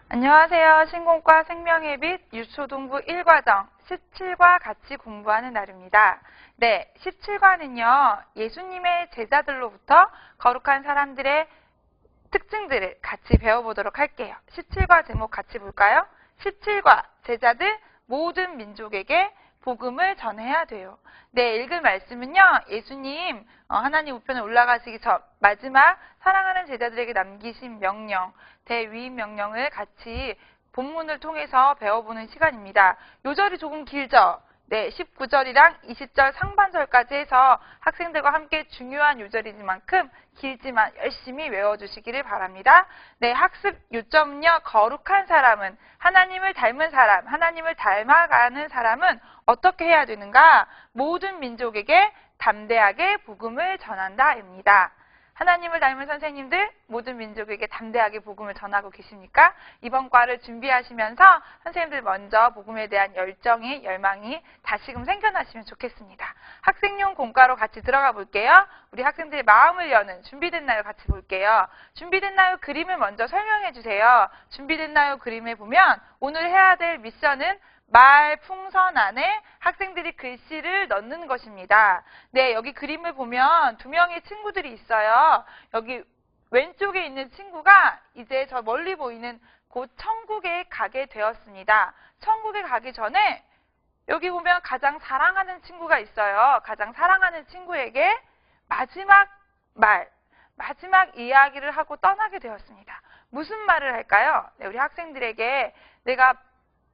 안녕하세요. 신공과 생명의 빛 유초동부 1과정 17과 같이 공부하는 날입니다. 네, 17과는요. 예수님의 제자들로부터 거룩한 사람들의 특징들을 같이 배워보도록 할게요. 17과 제목 같이 볼까요? 17과 제자들 모든 민족에게 복음을 전해야 돼요. 네, 읽을 말씀은요. 예수님 하나님 우편에 올라가시기 전 마지막 사랑하는 제자들에게 남기신 명령, 대위임 명령을 같이 본문을 통해서 배워보는 시간입니다. 요절이 조금 길죠? 네, 19절이랑 20절 상반절까지 해서 학생들과 함께 중요한 요절이지만큼 길지만 열심히 외워주시기를 바랍니다. 네, 학습 요점은요. 거룩한 사람은, 하나님을 닮은 사람, 하나님을 닮아가는 사람은 어떻게 해야 되는가? 모든 민족에게 담대하게 복음을 전한다입니다. 하나님을 닮은 선생님들 모든 민족에게 담대하게 복음을 전하고 계십니까? 이번 과를 준비하시면서 선생님들 먼저 복음에 대한 열정이, 열망이 다시금 생겨나시면 좋겠습니다. 학생용 공과로 같이 들어가 볼게요. 우리 학생들의 마음을 여는 준비됐나요? 같이 볼게요. 준비됐나요? 그림을 먼저 설명해 주세요. 준비됐나요? 그림에 보면 오늘 해야 될 미션은 말풍선 안에 학생들이 글씨를 넣는 것입니다. 네, 여기 그림을 보면 두 명의 친구들이 있어요. 여기 왼쪽에 있는 친구가 이제 저 멀리 보이는 곧 천국에 가게 되었습니다. 천국에 가기 전에 여기 보면 가장 사랑하는 친구가 있어요. 가장 사랑하는 친구에게 마지막 말, 마지막 이야기를 하고 떠나게 되었습니다. 무슨 말을 할까요? 네, 우리 학생들에게 내가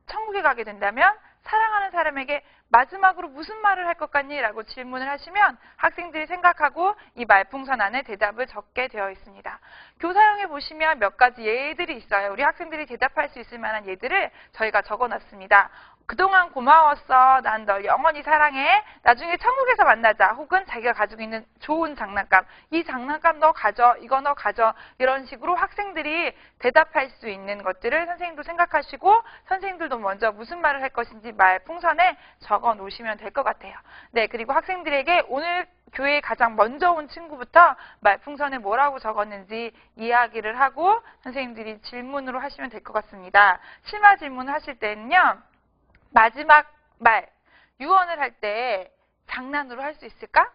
천국에 가게 된다면 사랑하는 사람에게 마지막으로 무슨 말을 할 것 같니? 라고 질문을 하시면 학생들이 생각하고 이 말풍선 안에 대답을 적게 되어 있습니다. 교사형에 보시면 몇 가지 예들이 있어요. 우리 학생들이 대답할 수 있을 만한 예들을 저희가 적어놨습니다. 그동안 고마웠어. 난 널 영원히 사랑해. 나중에 천국에서 만나자. 혹은 자기가 가지고 있는 좋은 장난감. 이 장난감 너 가져. 이거 너 가져. 이런 식으로 학생들이 대답할 수 있는 것들을 선생님도 생각하시고 선생님들도 먼저 무슨 말을 할 것인지 말풍선에 적어 놓으시면 될 것 같아요. 네, 그리고 학생들에게 오늘 교회에 가장 먼저 온 친구부터 말풍선에 뭐라고 적었는지 이야기를 하고 선생님들이 질문으로 하시면 될 것 같습니다. 심화 질문을 하실 때는요. 마지막 말, 유언을 할 때 장난으로 할 수 있을까?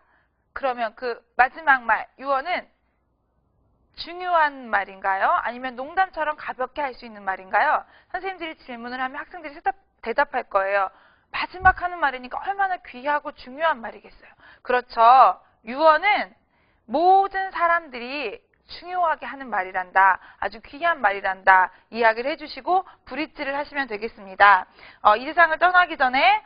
그러면 그 마지막 말, 유언은 중요한 말인가요? 아니면 농담처럼 가볍게 할 수 있는 말인가요? 선생님들이 질문을 하면 학생들이 대답할 거예요. 마지막 하는 말이니까 얼마나 귀하고 중요한 말이겠어요. 그렇죠. 유언은 모든 사람들이 중요하게 하는 말이란다. 아주 귀한 말이란다. 이야기를 해주시고 브릿지를 하시면 되겠습니다. 이 세상을 떠나기 전에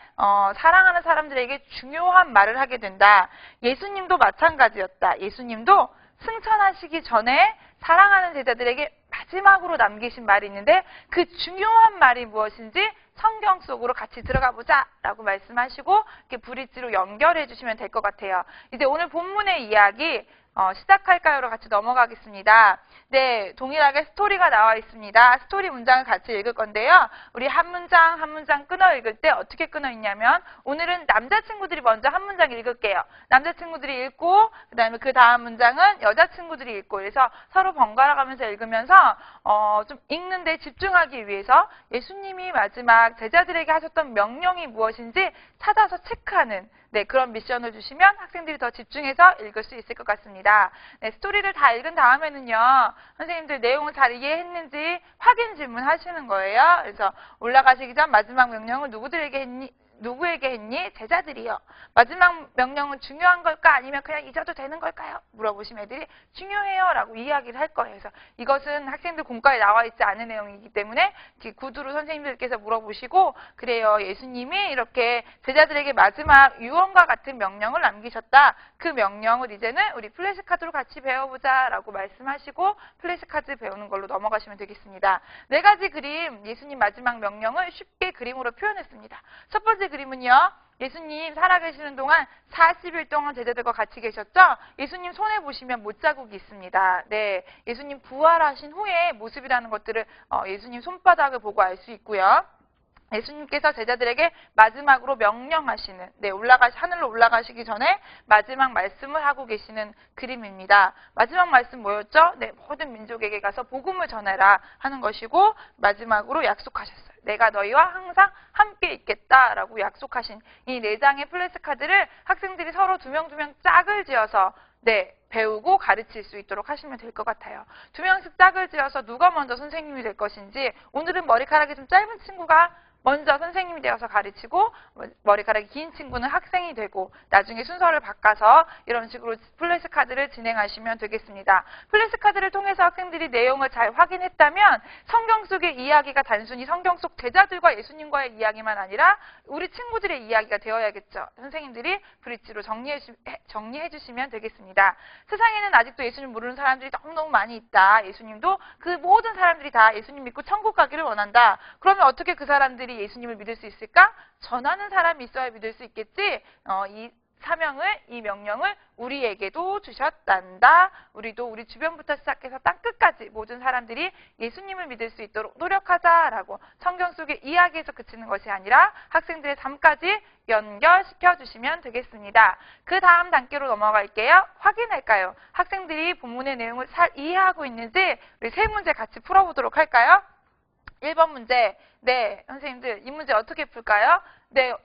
사랑하는 사람들에게 중요한 말을 하게 된다. 예수님도 마찬가지였다. 예수님도 승천하시기 전에 사랑하는 제자들에게 마지막으로 남기신 말이 있는데 그 중요한 말이 무엇인지 성경 속으로 같이 들어가 보자 라고 말씀하시고 이렇게 브릿지로 연결해 주시면 될 것 같아요. 이제 오늘 본문의 이야기 시작할까요로 같이 넘어가겠습니다. 네, 동일하게 스토리가 나와 있습니다. 스토리 문장을 같이 읽을 건데요. 우리 한 문장 한 문장 끊어 읽을 때 어떻게 끊어 읽냐면 오늘은 남자친구들이 먼저 한 문장 읽을게요. 남자친구들이 읽고 그다음에 그 다음 문장은 여자친구들이 읽고 그래서 서로 번갈아 가면서 읽으면서 좀 읽는데 집중하기 위해서 예수님이 마지막 제자들에게 하셨던 명령이 무엇인지 찾아서 체크하는 네, 그런 미션을 주시면 학생들이 더 집중해서 읽을 수 있을 것 같습니다. 네, 스토리를 다 읽은 다음에는요. 선생님들 내용을 잘 이해했는지 확인 질문 하시는 거예요. 그래서 올라가시기 전 마지막 명령을 누구에게 했니? 제자들이요. 마지막 명령은 중요한 걸까? 아니면 그냥 잊어도 되는 걸까요? 물어보시면 애들이 중요해요 라고 이야기를 할 거예요. 그래서 이것은 학생들 공과에 나와 있지 않은 내용이기 때문에 구두로 선생님들께서 물어보시고 그래요. 예수님이 이렇게 제자들에게 마지막 유언과 같은 명령을 남기셨다. 그 명령을 이제는 우리 플래시카드로 같이 배워보자 라고 말씀하시고 플래시카드 배우는 걸로 넘어가시면 되겠습니다. 네 가지 그림 예수님 마지막 명령을 쉽게 그림으로 표현했습니다. 첫 번째 그림은요. 예수님 살아계시는 동안 40일 동안 제자들과 같이 계셨죠? 예수님 손에 보시면 못자국이 있습니다. 네, 예수님 부활하신 후의 모습이라는 것들을 예수님 손바닥을 보고 알 수 있고요. 예수님께서 제자들에게 마지막으로 명령하시는, 하늘로 올라가시기 전에 마지막 말씀을 하고 계시는 그림입니다. 마지막 말씀 뭐였죠? 모든 민족에게 가서 복음을 전해라 하는 것이고, 마지막으로 약속하셨어요. 내가 너희와 항상 함께 있겠다라고 약속하신 이 4장의 플래시카드를 학생들이 서로 두 명 짝을 지어서 배우고 가르칠 수 있도록 하시면 될 것 같아요. 2명씩 짝을 지어서 누가 먼저 선생님이 될 것인지, 오늘은 머리카락이 좀 짧은 친구가 먼저 선생님이 되어서 가르치고, 머리카락이 긴 친구는 학생이 되고, 나중에 순서를 바꿔서 이런 식으로 플래시카드를 진행하시면 되겠습니다. 플래시카드를 통해서 학생들이 내용을 잘 확인했다면 성경 속의 이야기가 단순히 성경 속 제자들과 예수님과의 이야기만 아니라 우리 친구들의 이야기가 되어야겠죠. 선생님들이 브릿지로 정리해 주시면 되겠습니다. 세상에는 아직도 예수님 모르는 사람들이 너무너무 많이 있다. 예수님도 그 모든 사람들이 다 예수님 믿고 천국 가기를 원한다. 그러면 어떻게 그 사람들이 예수님을 믿을 수 있을까? 전하는 사람이 있어야 믿을 수 있겠지. 이 사명을, 이 명령을 우리에게도 주셨단다. 우리도 우리 주변부터 시작해서 땅끝까지 모든 사람들이 예수님을 믿을 수 있도록 노력하자라고 성경 속의 이야기에서 그치는 것이 아니라 학생들의 삶까지 연결시켜 주시면 되겠습니다. 그 다음 단계로 넘어갈게요. 확인할까요? 학생들이 본문의 내용을 잘 이해하고 있는지 우리 세 문제 같이 풀어보도록 할까요? 1번 문제. 선생님들 이 문제 어떻게 풀까요?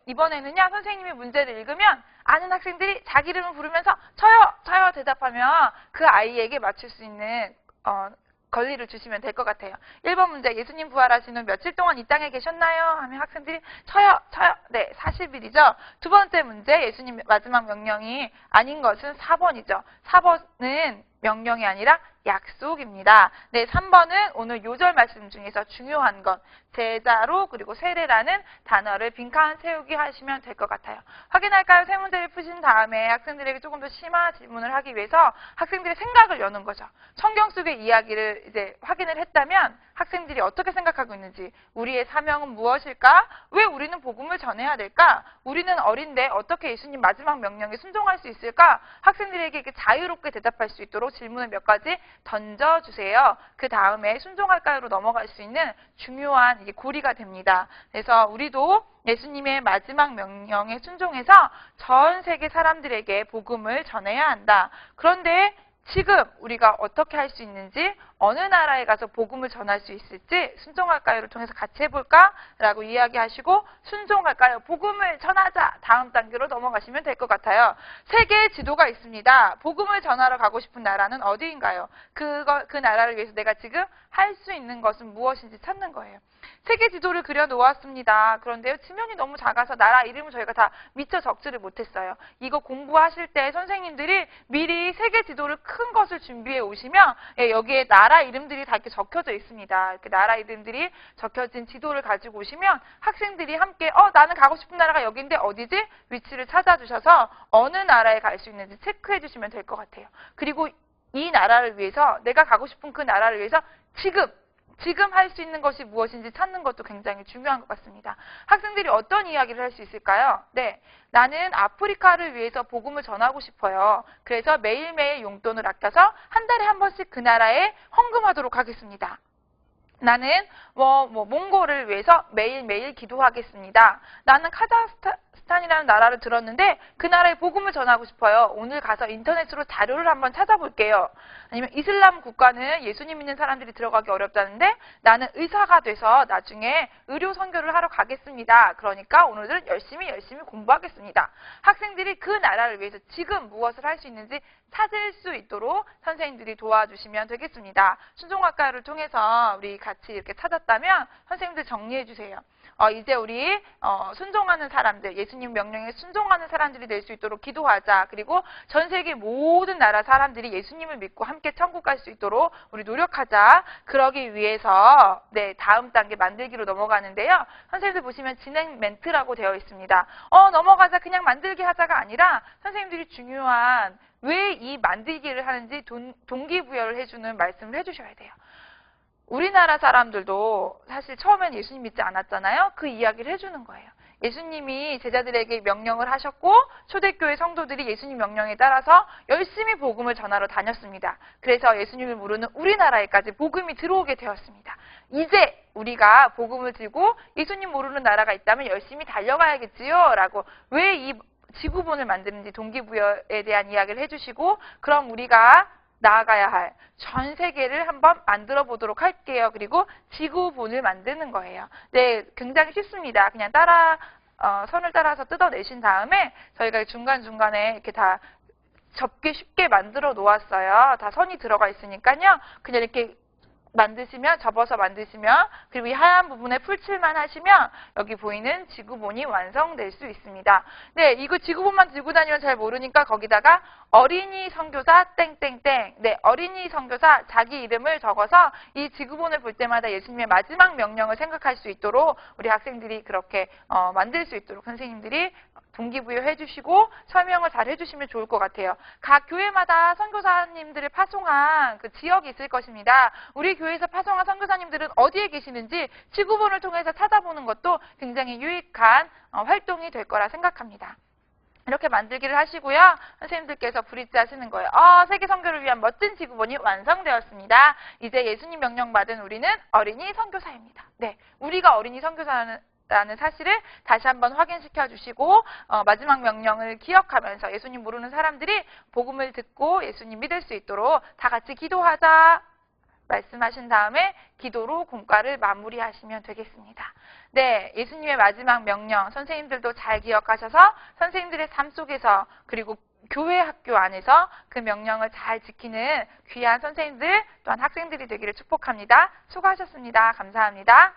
이번에는요, 선생님이 문제를 읽으면 아는 학생들이 자기 이름을 부르면서 저요 대답하면 그 아이에게 맞출 수 있는 권리를 주시면 될 것 같아요. 1번 문제, 예수님 부활하신 후 며칠 동안 이 땅에 계셨나요? 하면 학생들이 저요. 40일이죠. 두 번째 문제, 예수님 마지막 명령이 아닌 것은 4번이죠. 4번은 명령이 아니라 약속입니다. 3번은 오늘 요절 말씀 중에서 중요한 것, 제자로 그리고 세례라는 단어를 빈칸 세우기 하시면 될 것 같아요. 확인할까요? 세 문제를 푸신 다음에 학생들에게 조금 더 심화 질문을 하기 위해서 학생들의 생각을 여는 거죠. 성경 속의 이야기를 이제 확인을 했다면 학생들이 어떻게 생각하고 있는지, 우리의 사명은 무엇일까? 왜 우리는 복음을 전해야 될까? 우리는 어린데 어떻게 예수님 마지막 명령에 순종할 수 있을까? 학생들에게 이렇게 자유롭게 대답할 수 있도록 질문을 몇 가지 던져주세요. 그 다음에 순종할까요로 넘어갈 수 있는 중요한 이게 고리가 됩니다. 그래서 우리도 예수님의 마지막 명령에 순종해서 전 세계 사람들에게 복음을 전해야 한다. 그런데 지금 우리가 어떻게 할 수 있는지, 어느 나라에 가서 복음을 전할 수 있을지 순종할까요를 통해서 같이 해볼까? 라고 이야기하시고 순종할까요? 복음을 전하자! 다음 단계로 넘어가시면 될 것 같아요. 세계의 지도가 있습니다. 복음을 전하러 가고 싶은 나라는 어디인가요? 그 나라를 위해서 내가 지금 할 수 있는 것은 무엇인지 찾는 거예요. 세계 지도를 그려 놓았습니다. 그런데요, 지면이 너무 작아서 나라 이름을 저희가 다 미처 적지를 못했어요. 이거 공부하실 때 선생님들이 미리 세계 지도를 큰 것을 준비해 오시면 여기에 나라 이름들이 다 이렇게 적혀져 있습니다. 이렇게 나라 이름들이 적혀진 지도를 가지고 오시면 학생들이 함께 나는 가고 싶은 나라가 여기인데 어디지? 위치를 찾아주셔서 어느 나라에 갈 수 있는지 체크해 주시면 될 것 같아요. 그리고 이 나라를 위해서, 내가 가고 싶은 그 나라를 위해서 지금 할 수 있는 것이 무엇인지 찾는 것도 굉장히 중요한 것 같습니다. 학생들이 어떤 이야기를 할 수 있을까요? 나는 아프리카를 위해서 복음을 전하고 싶어요. 그래서 매일매일 용돈을 아껴서 한 달에 한 번씩 그 나라에 헌금하도록 하겠습니다. 나는 몽골을 위해서 매일매일 기도하겠습니다. 나는 카자흐스탄이라는 나라를 들었는데 그 나라에 복음을 전하고 싶어요. 오늘 가서 인터넷으로 자료를 한번 찾아볼게요. 아니면 이슬람 국가는 예수님 믿는 사람들이 들어가기 어렵다는데 나는 의사가 돼서 나중에 의료 선교를 하러 가겠습니다. 그러니까 오늘은 열심히 공부하겠습니다. 학생들이 그 나라를 위해서 지금 무엇을 할 수 있는지 찾을 수 있도록 선생님들이 도와주시면 되겠습니다. 순종학과를 통해서 우리 같이 이렇게 찾았다면 선생님들 정리해 주세요. 이제 우리 순종하는 사람들, 예수님 명령에 순종하는 사람들이 될 수 있도록 기도하자. 그리고 전 세계 모든 나라 사람들이 예수님을 믿고 함께 천국 갈 수 있도록 우리 노력하자. 그러기 위해서 다음 단계 만들기로 넘어가는데요. 선생님들 보시면 진행 멘트라고 되어 있습니다. 넘어가자, 그냥 만들기 하자가 아니라 선생님들이 중요한 왜 이 만들기를 하는지 동기부여를 해주는 말씀을 해주셔야 돼요. 우리나라 사람들도 사실 처음엔 예수님 믿지 않았잖아요. 그 이야기를 해주는 거예요. 예수님이 제자들에게 명령을 하셨고 초대교회 성도들이 예수님 명령에 따라서 열심히 복음을 전하러 다녔습니다. 그래서 예수님을 모르는 우리나라에까지 복음이 들어오게 되었습니다. 이제 우리가 복음을 들고 예수님 모르는 나라가 있다면 열심히 달려가야겠지요. 라고 왜 이 지구본을 만드는지 동기부여에 대한 이야기를 해주시고 그럼 우리가 나아가야 할 전 세계를 한번 만들어 보도록 할게요. 그리고 지구본을 만드는 거예요. 네, 굉장히 쉽습니다. 그냥 선을 따라서 뜯어내신 다음에 저희가 중간중간에 이렇게 다 접기 쉽게 만들어 놓았어요. 다 선이 들어가 있으니까요. 그냥 이렇게 접어서 만드시면 그리고 이 하얀 부분에 풀칠만 하시면 여기 보이는 지구본이 완성될 수 있습니다. 네, 이거 지구본만 들고 다니면 잘 모르니까 거기다가 어린이 선교사 땡땡땡. 네, 어린이 선교사 자기 이름을 적어서 이 지구본을 볼 때마다 예수님의 마지막 명령을 생각할 수 있도록 우리 학생들이 그렇게 만들 수 있도록 선생님들이 동기부여해 주시고 설명을 잘 해주시면 좋을 것 같아요. 각 교회마다 선교사님들을 파송한 그 지역이 있을 것입니다. 우리 교회에서 파송한 선교사님들은 어디에 계시는지 지구본을 통해서 찾아보는 것도 굉장히 유익한 활동이 될 거라 생각합니다. 이렇게 만들기를 하시고요. 선생님들께서 브릿지 하시는 거예요. 세계 선교를 위한 멋진 지구본이 완성되었습니다. 이제 예수님 명령받은 우리는 어린이 선교사입니다. 네, 우리가 어린이 선교사라는 사실을 다시 한번 확인시켜 주시고 마지막 명령을 기억하면서 예수님 모르는 사람들이 복음을 듣고 예수님 믿을 수 있도록 다 같이 기도하자 말씀하신 다음에 기도로 공과를 마무리하시면 되겠습니다. 네, 예수님의 마지막 명령 선생님들도 잘 기억하셔서 선생님들의 삶 속에서 그리고 교회 학교 안에서 그 명령을 잘 지키는 귀한 선생님들 또한 학생들이 되기를 축복합니다. 수고하셨습니다. 감사합니다.